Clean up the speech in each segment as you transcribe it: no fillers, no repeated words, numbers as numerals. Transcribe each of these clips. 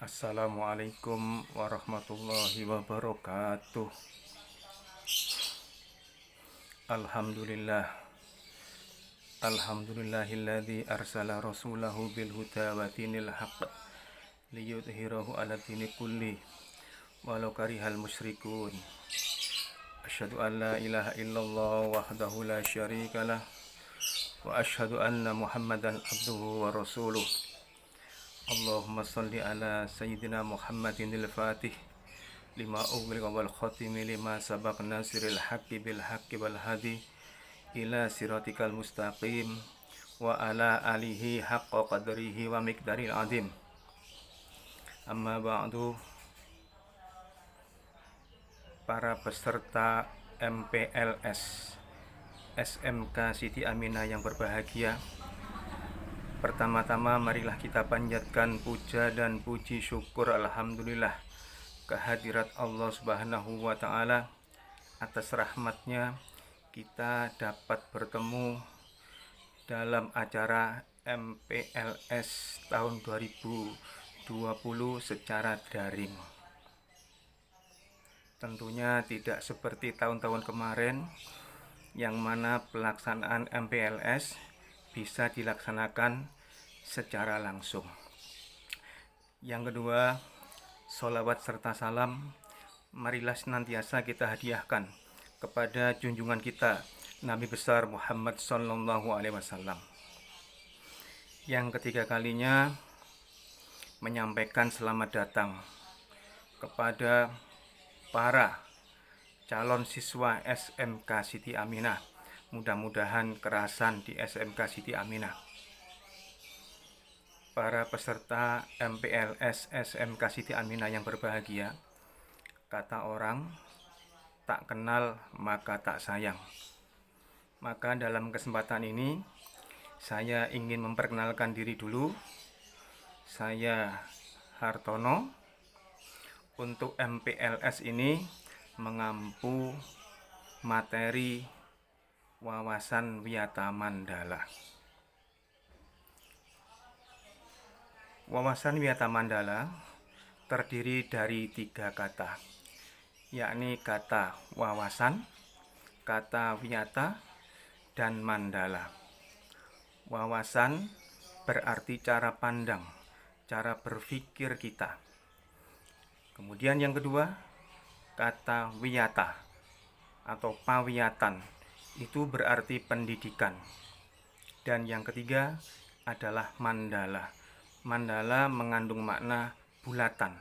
Assalamualaikum warahmatullahi wabarakatuh. Alhamdulillah. Alhamdulillahilladzi arsala rasulahu bil huda wa dinil haqq liyudhhirahu 'ala dini kulli walau karihal musyrikun. Asyhadu an la ilaha illallah wahdahu la syarikalah wa asyhadu anna Muhammadan abduhu wa rasuluh. Allahumma salli ala sayyidina Muhammadinil Fatih lima ughliqa wal khatimi lima sabaq nasiril haqqi bil haqqi wal hadi ila siratikal mustaqim wa ala alihi haqqa qadrihi wa miqdaril azim. Amma ba'du, para peserta MPLS SMK Siti Aminah yang berbahagia, pertama-tama marilah kita panjatkan puja dan puji syukur alhamdulillah kehadirat Allah Subhanahu wa Ta'ala. Atas rahmatnya kita dapat bertemu dalam acara MPLS tahun 2020 secara daring. Tentunya tidak seperti tahun-tahun kemarin yang mana pelaksanaan MPLS bisa dilaksanakan secara langsung. Yang kedua, sholawat serta salam marilah senantiasa kita hadiahkan kepada junjungan kita Nabi besar Muhammad Sallallahu Alaihi Wasallam. Yang ketiga kalinya menyampaikan selamat datang kepada para calon siswa SMK Siti Aminah. Mudah-mudahan kerasan di SMK Siti Aminah. Para peserta MPLS SMK Siti Aminah yang berbahagia, kata orang, tak kenal maka tak sayang. Maka dalam kesempatan ini saya ingin memperkenalkan diri dulu. Saya Hartono. Untuk MPLS ini mengampu materi wawasan wiyata mandala. Wawasan wiyata mandala terdiri dari 3 kata, yakni kata wawasan, kata wiyata, dan mandala. Wawasan berarti cara pandang, cara berpikir kita. Kemudian yang kedua, kata wiyata atau pawiyatan, itu berarti pendidikan. Dan yang ketiga adalah mandala. Mandala mengandung makna bulatan,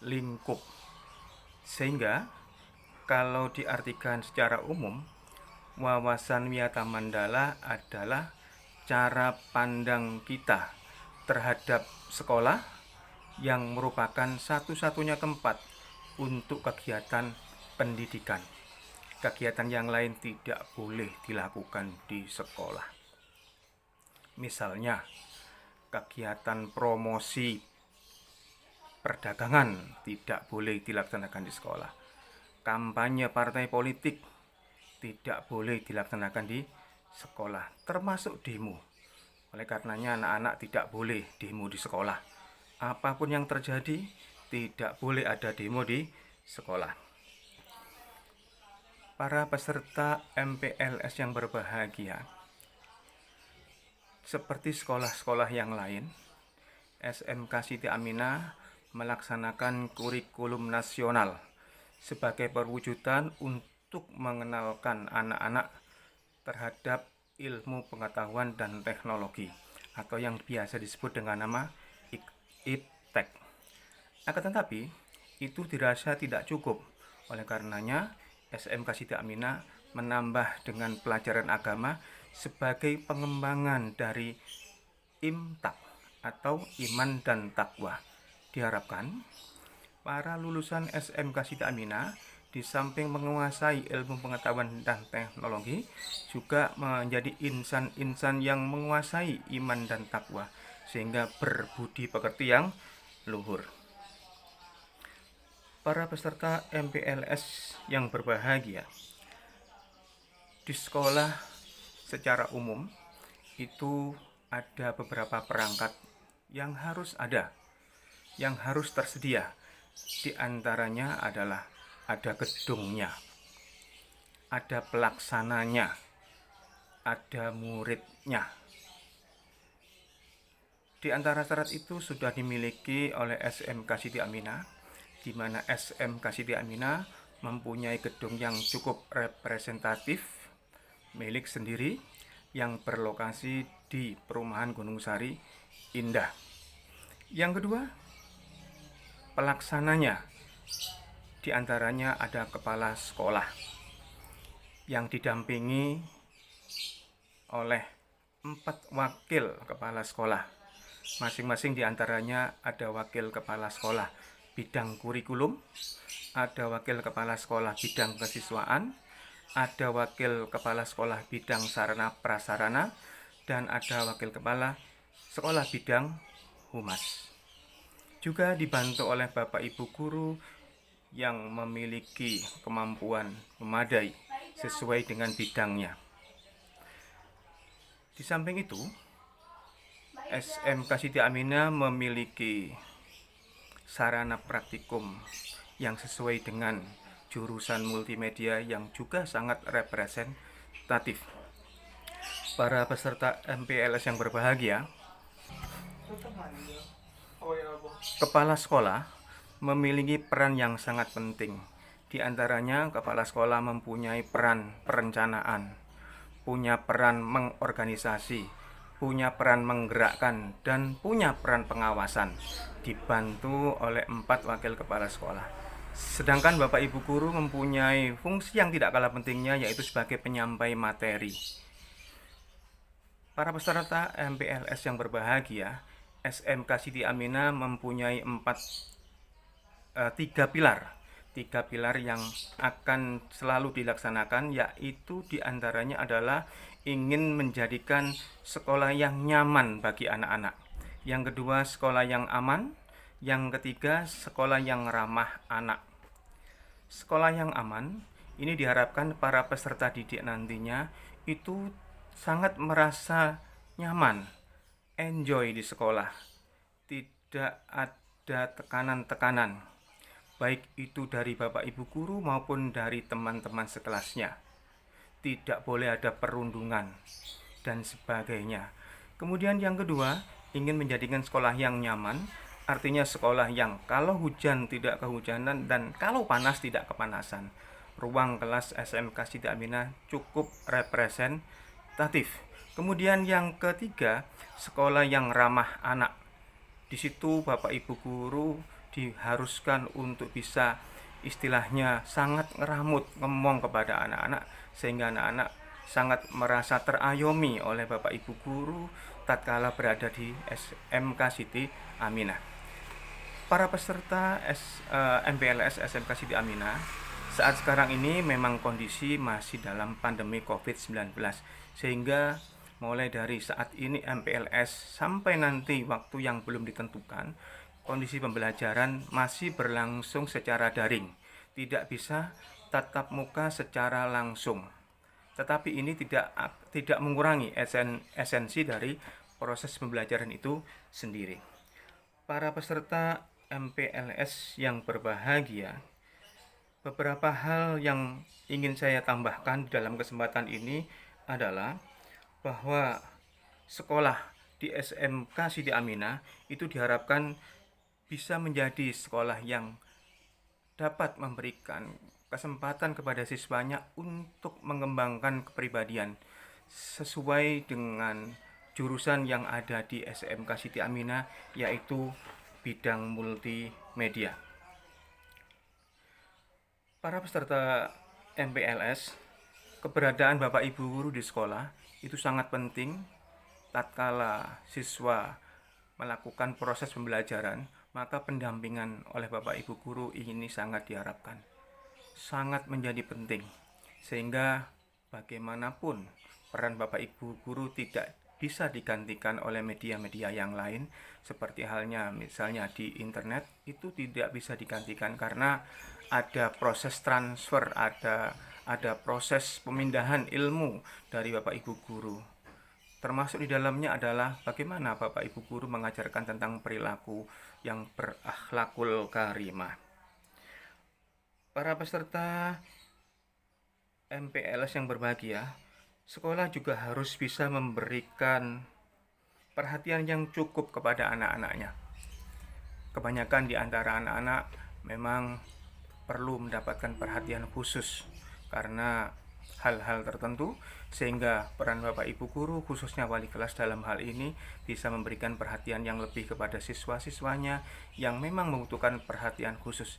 lingkup. Sehingga kalau diartikan secara umum, wawasan wiyata mandala adalah cara pandang kita terhadap sekolah yang merupakan satu-satunya tempat untuk kegiatan pendidikan. Kegiatan yang lain tidak boleh dilakukan di sekolah. Misalnya, kegiatan promosi perdagangan tidak boleh dilaksanakan di sekolah. Kampanye partai politik tidak boleh dilaksanakan di sekolah, termasuk demo. Oleh karenanya anak-anak tidak boleh demo di sekolah. Apapun yang terjadi, tidak boleh ada demo di sekolah. Para peserta MPLS yang berbahagia, seperti sekolah-sekolah yang lain, SMK Siti Aminah melaksanakan kurikulum nasional sebagai perwujudan untuk mengenalkan anak-anak terhadap ilmu pengetahuan dan teknologi atau yang biasa disebut dengan nama IPTEK. Akan tetapi itu dirasa tidak cukup. Oleh karenanya SMK Siti Aminah menambah dengan pelajaran agama sebagai pengembangan dari IMTAK atau iman dan takwa. Diharapkan para lulusan SMK Siti Aminah di samping menguasai ilmu pengetahuan dan teknologi, juga menjadi insan-insan yang menguasai iman dan takwa, sehingga berbudi pekerti yang luhur. Para peserta MPLS yang berbahagia, di sekolah secara umum itu ada beberapa perangkat yang harus ada. yang harus tersedia. Di antaranya adalah ada gedungnya, ada pelaksananya, ada muridnya. Di antara syarat itu sudah dimiliki oleh SMK Siti Aminah, di mana SMK Siti Aminah mempunyai gedung yang cukup representatif, milik sendiri, yang berlokasi di Perumahan Gunung Sari Indah. Yang kedua, pelaksananya. Di antaranya ada kepala sekolah yang didampingi oleh 4 wakil kepala sekolah. Masing-masing di antaranya ada wakil kepala sekolah bidang kurikulum, ada wakil kepala sekolah bidang kesiswaan, ada wakil kepala sekolah bidang sarana prasarana, dan ada wakil kepala sekolah bidang humas. Juga dibantu oleh Bapak Ibu guru yang memiliki kemampuan memadai sesuai dengan bidangnya. Di samping itu, SMK Siti Aminah memiliki sarana praktikum yang sesuai dengan jurusan multimedia yang juga sangat representatif. Para peserta MPLS yang berbahagia, kepala sekolah memiliki peran yang sangat penting. Di antaranya, kepala sekolah mempunyai peran perencanaan, punya peran mengorganisasi, punya peran menggerakkan, dan punya peran pengawasan, dibantu oleh 4 wakil kepala sekolah. Sedangkan Bapak Ibu guru mempunyai fungsi yang tidak kalah pentingnya, yaitu sebagai penyampai materi. Para peserta MPLS yang berbahagia, SMK Siti Aminah mempunyai 3 pilar yang akan selalu dilaksanakan, yaitu diantaranya adalah ingin menjadikan sekolah yang nyaman bagi anak-anak. Yang kedua, sekolah yang aman. Yang ketiga, sekolah yang ramah anak. Sekolah yang aman ini diharapkan para peserta didik nantinya itu sangat merasa nyaman, enjoy di sekolah, tidak ada tekanan-tekanan, baik itu dari Bapak Ibu guru maupun dari teman-teman sekelasnya. Tidak boleh ada perundungan dan sebagainya. Kemudian yang kedua, ingin menjadikan sekolah yang nyaman, artinya sekolah yang kalau hujan tidak kehujanan dan kalau panas tidak kepanasan. Ruang kelas SMK Siti Aminah cukup representatif. Kemudian yang ketiga, sekolah yang ramah anak. Di situ Bapak Ibu guru diharuskan untuk bisa istilahnya sangat ngeramut, ngomong kepada anak-anak, sehingga anak-anak sangat merasa terayomi oleh Bapak Ibu guru tatkala berada di SMK Siti Aminah. Para peserta MPLS SMK Siti Aminah, saat sekarang ini memang kondisi masih dalam pandemi COVID-19, sehingga mulai dari saat ini MPLS sampai nanti waktu yang belum ditentukan, kondisi pembelajaran masih berlangsung secara daring, tidak bisa tatap muka secara langsung. Tetapi ini tidak mengurangi esensi dari proses pembelajaran itu sendiri. Para peserta MPLS yang berbahagia, beberapa hal yang ingin saya tambahkan dalam kesempatan ini adalah bahwa sekolah di SMK Siti Aminah itu diharapkan bisa menjadi sekolah yang dapat memberikan kesempatan kepada siswanya untuk mengembangkan kepribadian sesuai dengan jurusan yang ada di SMK Siti Aminah, yaitu bidang multimedia. Para peserta MPLS, keberadaan Bapak Ibu guru di sekolah itu sangat penting tatkala siswa melakukan proses pembelajaran, maka pendampingan oleh Bapak Ibu guru ini sangat diharapkan, sangat menjadi penting, sehingga bagaimanapun peran Bapak Ibu guru tidak bisa digantikan oleh media-media yang lain, seperti halnya misalnya di internet, itu tidak bisa digantikan karena ada proses transfer, ada proses pemindahan ilmu dari Bapak Ibu guru. Termasuk di dalamnya adalah bagaimana Bapak Ibu guru mengajarkan tentang perilaku yang berakhlakul karimah. Para peserta MPLS yang berbahagia, sekolah juga harus bisa memberikan perhatian yang cukup kepada anak-anaknya. Kebanyakan di antara anak-anak memang perlu mendapatkan perhatian khusus karena hal-hal tertentu, sehingga peran Bapak Ibu guru khususnya wali kelas dalam hal ini bisa memberikan perhatian yang lebih kepada siswa-siswanya yang memang membutuhkan perhatian khusus.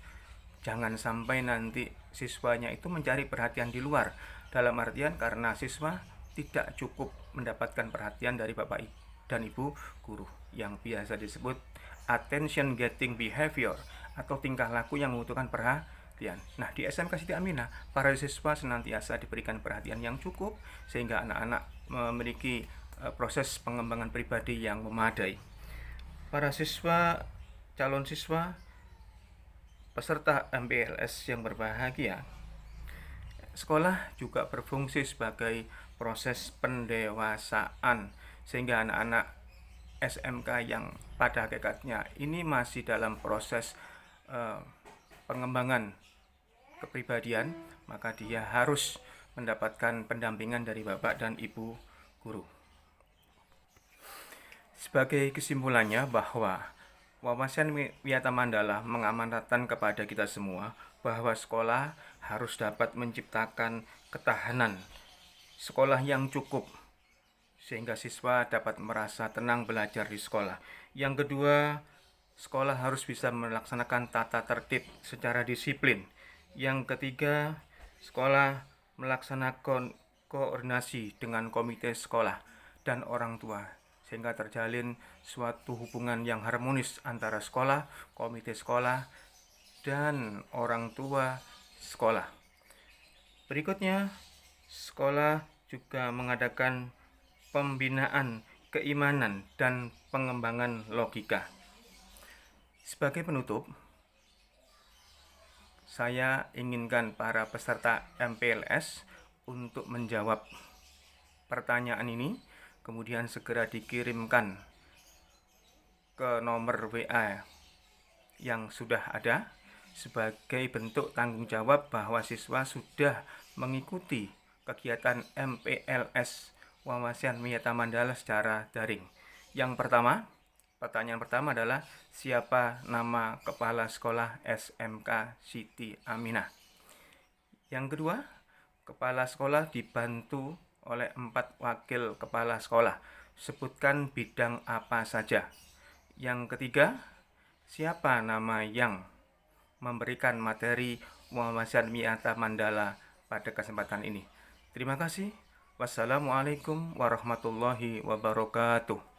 Jangan sampai nanti siswanya itu mencari perhatian di luar, dalam artian karena siswa tidak cukup mendapatkan perhatian dari Bapak dan Ibu guru yang biasa disebut attention getting behavior atau tingkah laku yang membutuhkan perhatian. Nah, di SMK Siti Aminah, para siswa senantiasa diberikan perhatian yang cukup sehingga anak-anak memiliki proses pengembangan pribadi yang memadai. Para siswa, calon siswa, peserta MPLS yang berbahagia, sekolah juga berfungsi sebagai proses pendewasaan sehingga anak-anak SMK yang pada hakikatnya ini masih dalam proses pengembangan kepribadian, maka dia harus mendapatkan pendampingan dari Bapak dan Ibu guru. Sebagai kesimpulannya bahwa Wawasan Wiyata Mandala mengamanatkan kepada kita semua bahwa sekolah harus dapat menciptakan ketahanan sekolah yang cukup sehingga siswa dapat merasa tenang belajar di sekolah. Yang kedua, sekolah harus bisa melaksanakan tata tertib secara disiplin. Yang ketiga, sekolah melaksanakan koordinasi dengan komite sekolah dan orang tua sehingga terjalin suatu hubungan yang harmonis antara sekolah, komite sekolah, dan orang tua sekolah. Berikutnya, sekolah juga mengadakan pembinaan keimanan dan pengembangan logika. Sebagai penutup, saya inginkan para peserta MPLS untuk menjawab pertanyaan ini, kemudian segera dikirimkan ke nomor WA yang sudah ada sebagai bentuk tanggung jawab bahwa siswa sudah mengikuti kegiatan MPLS Wawasan Wiyata Mandala secara daring. Pertanyaan pertama adalah siapa nama kepala sekolah SMK Siti Aminah? Yang kedua, kepala sekolah dibantu oleh 4 wakil kepala sekolah. Sebutkan bidang apa saja. Yang ketiga, siapa nama yang memberikan materi Wawasan Wiyata Mandala pada kesempatan ini? Terima kasih. Wassalamualaikum warahmatullahi wabarakatuh.